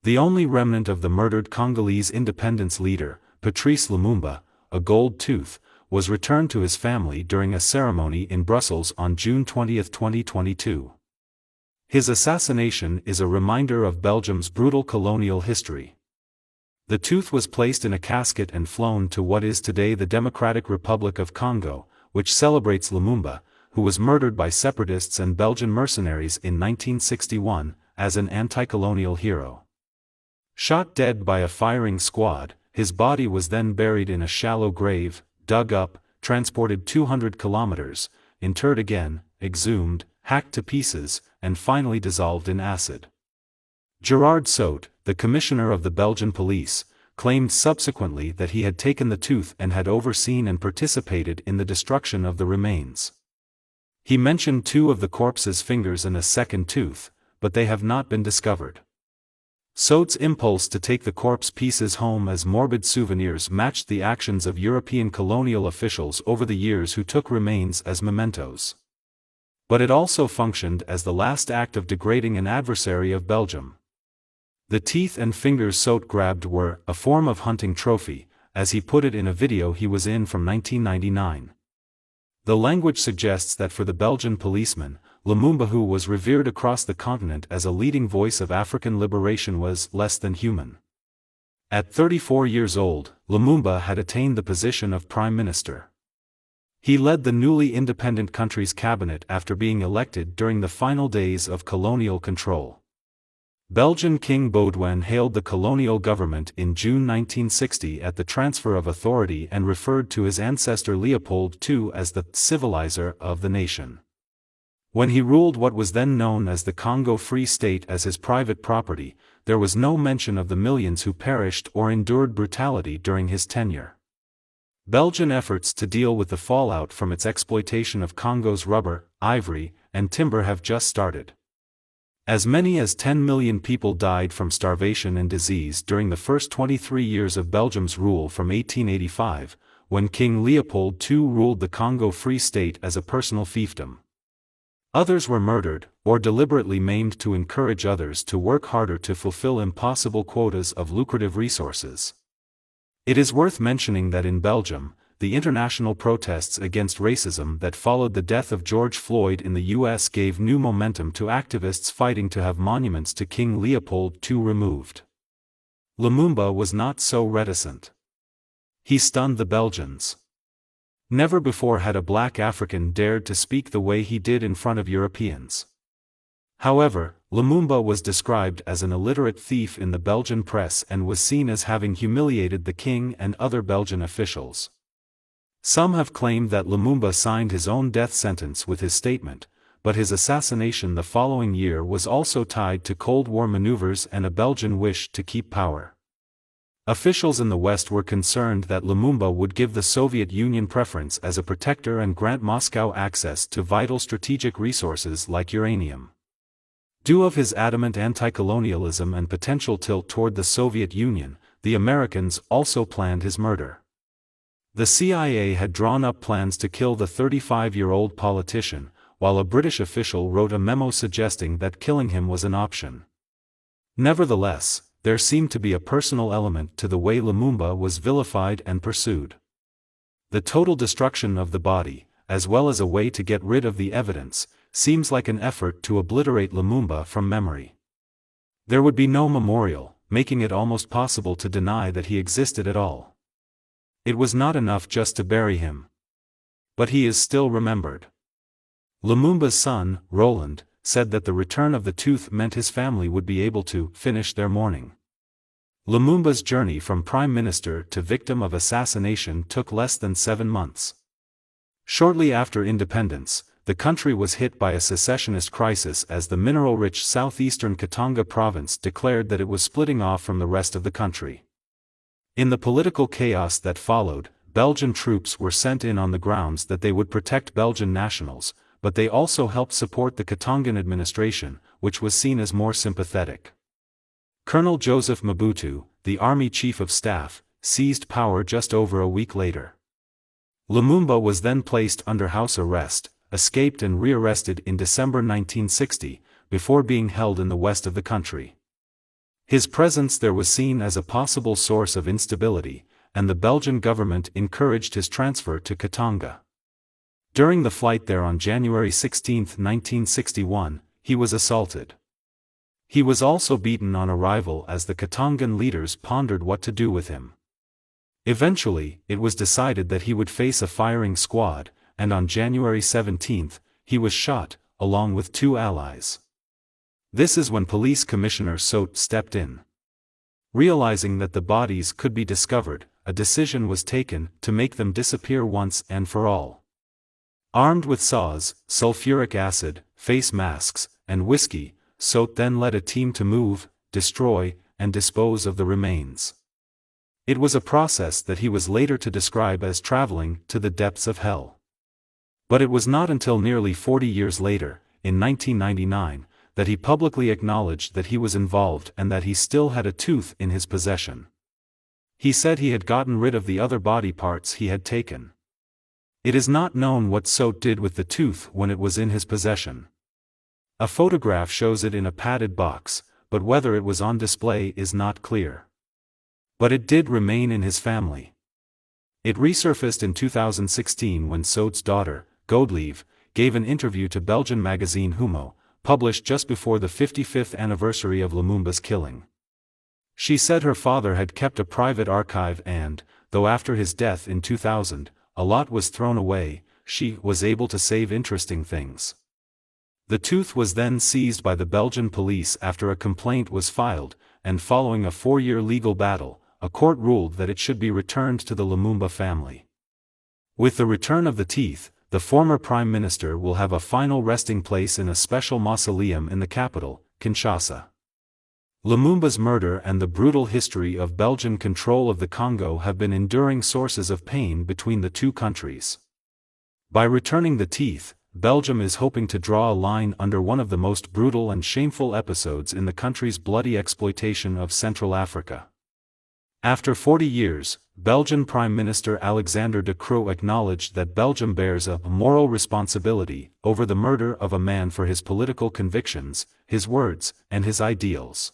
The only remnant of the murdered Congolese independence leader, Patrice Lumumba, a gold tooth, was returned to his family during a ceremony in Brussels on June 20, 2022. His assassination is a reminder of Belgium's brutal colonial history. The tooth was placed in a casket and flown to what is today the Democratic Republic of Congo, which celebrates Lumumba, who was murdered by separatists and Belgian mercenaries in 1961, as an anti-colonial hero. Shot dead by a firing squad, his body was then buried in a shallow grave, dug up, transported 200 kilometers, interred again, exhumed, hacked to pieces, and finally dissolved in acid. Gerard Sout, the commissioner of the Belgian police, claimed subsequently that he had taken the tooth and had overseen and participated in the destruction of the remains. He mentioned 2 of the corpse's fingers and a second tooth, but they have not been discovered. Sout's impulse to take the corpse pieces home as morbid souvenirs matched the actions of European colonial officials over the years who took remains as mementos. But it also functioned as the last act of degrading an adversary of Belgium. The teeth and fingers Sout grabbed were a form of hunting trophy, as he put it in a video he was in from 1999. The language suggests that for the Belgian policeman, Lumumba, who was revered across the continent as a leading voice of African liberation, was less than human. At 34 years old, Lumumba had attained the position of prime minister. He led the newly independent country's cabinet after being elected during the final days of colonial control. Belgian King Baudouin hailed the colonial government in June 1960 at the transfer of authority and referred to his ancestor Leopold II as the civilizer of the nation. When he ruled what was then known as the Congo Free State as his private property, there was no mention of the millions who perished or endured brutality during his tenure. Belgian efforts to deal with the fallout from its exploitation of Congo's rubber, ivory, and timber have just started. As many as 10 million people died from starvation and disease during the first 23 years of Belgium's rule from 1885, when King Leopold II ruled the Congo Free State as a personal fiefdom. Others were murdered, or deliberately maimed to encourage others to work harder to fulfill impossible quotas of lucrative resources. It is worth mentioning that in Belgium, the international protests against racism that followed the death of George Floyd in the U.S. gave new momentum to activists fighting to have monuments to King Leopold II removed. Lumumba was not so reticent. He stunned the Belgians. Never before had a black African dared to speak the way he did in front of Europeans. However, Lumumba was described as an illiterate thief in the Belgian press and was seen as having humiliated the king and other Belgian officials. Some have claimed that Lumumba signed his own death sentence with his statement, but his assassination the following year was also tied to Cold War maneuvers and a Belgian wish to keep power. Officials in the West were concerned that Lumumba would give the Soviet Union preference as a protector and grant Moscow access to vital strategic resources like uranium. Due of his adamant anti-colonialism and potential tilt toward the Soviet Union, the Americans also planned his murder. The CIA had drawn up plans to kill the 35-year-old politician, while a British official wrote a memo suggesting that killing him was an option. Nevertheless, there seemed to be a personal element to the way Lumumba was vilified and pursued. The total destruction of the body, as well as a way to get rid of the evidence, seems like an effort to obliterate Lumumba from memory. There would be no memorial, making it almost possible to deny that he existed at all. It was not enough just to bury him. But he is still remembered. Lumumba's son, Roland, said that the return of the tooth meant his family would be able to finish their mourning. Lumumba's journey from prime minister to victim of assassination took less than 7 months. Shortly after independence, the country was hit by a secessionist crisis as the mineral-rich southeastern Katanga province declared that it was splitting off from the rest of the country. In the political chaos that followed, Belgian troops were sent in on the grounds that they would protect Belgian nationals, but they also helped support the Katangan administration, which was seen as more sympathetic. Colonel Joseph Mobutu, the army chief of staff, seized power just over a week later. Lumumba was then placed under house arrest, escaped and rearrested in December 1960, before being held in the west of the country. His presence there was seen as a possible source of instability, and the Belgian government encouraged his transfer to Katanga. During the flight there on January 16, 1961, he was assaulted. He was also beaten on arrival as the Katangan leaders pondered what to do with him. Eventually, it was decided that he would face a firing squad, and on January 17, he was shot, along with 2 allies. This is when Police Commissioner Sote stepped in. Realizing that the bodies could be discovered, a decision was taken to make them disappear once and for all. Armed with saws, sulfuric acid, face masks, and whiskey, Sote then led a team to move, destroy, and dispose of the remains. It was a process that he was later to describe as traveling to the depths of hell. But it was not until nearly 40 years later, in 1999, that he publicly acknowledged that he was involved and that he still had a tooth in his possession. He said he had gotten rid of the other body parts he had taken. It is not known what Sote did with the tooth when it was in his possession. A photograph shows it in a padded box, but whether it was on display is not clear. But it did remain in his family. It resurfaced in 2016 when Sote's daughter, b0dy, gave an interview to Belgian magazine Humo, published just before the 55th anniversary of Lumumba's killing. She said her father had kept a private archive and, though after his death in 2000, a lot was thrown away, she was able to save interesting things. The tooth was then seized by the Belgian police after a complaint was filed, and following a 4-year legal battle, a court ruled that it should be returned to the Lumumba family. With the return of the teeth, the former prime minister will have a final resting place in a special mausoleum in the capital, Kinshasa. Lumumba's murder and the brutal history of Belgian control of the Congo have been enduring sources of pain between the two countries. By returning the teeth, Belgium is hoping to draw a line under one of the most brutal and shameful episodes in the country's bloody exploitation of Central Africa. After 40 years, Belgian Prime Minister Alexander De Croo acknowledged that Belgium bears a moral responsibility over the murder of a man for his political convictions, his words, and his ideals.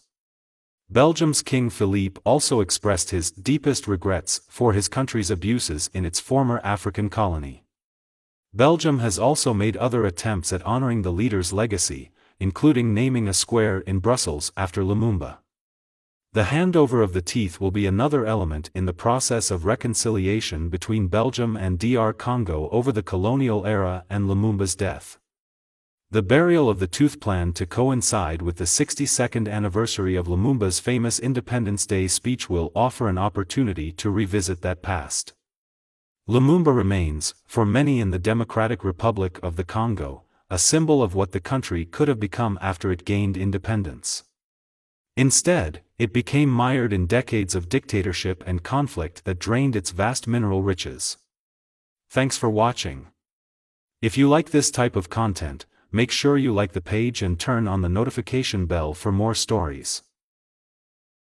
Belgium's King Philippe also expressed his deepest regrets for his country's abuses in its former African colony. Belgium has also made other attempts at honoring the leader's legacy, including naming a square in Brussels after Lumumba. The handover of the teeth will be another element in the process of reconciliation between Belgium and DR Congo over the colonial era and Lumumba's death. The burial of the tooth planned to coincide with the 62nd anniversary of Lumumba's famous Independence Day speech will offer an opportunity to revisit that past. Lumumba remains, for many in the Democratic Republic of the Congo, a symbol of what the country could have become after it gained independence. Instead, it became mired in decades of dictatorship and conflict that drained its vast mineral riches. Thanks for watching. If you like this type of content, make sure you like the page and turn on the notification bell for more stories.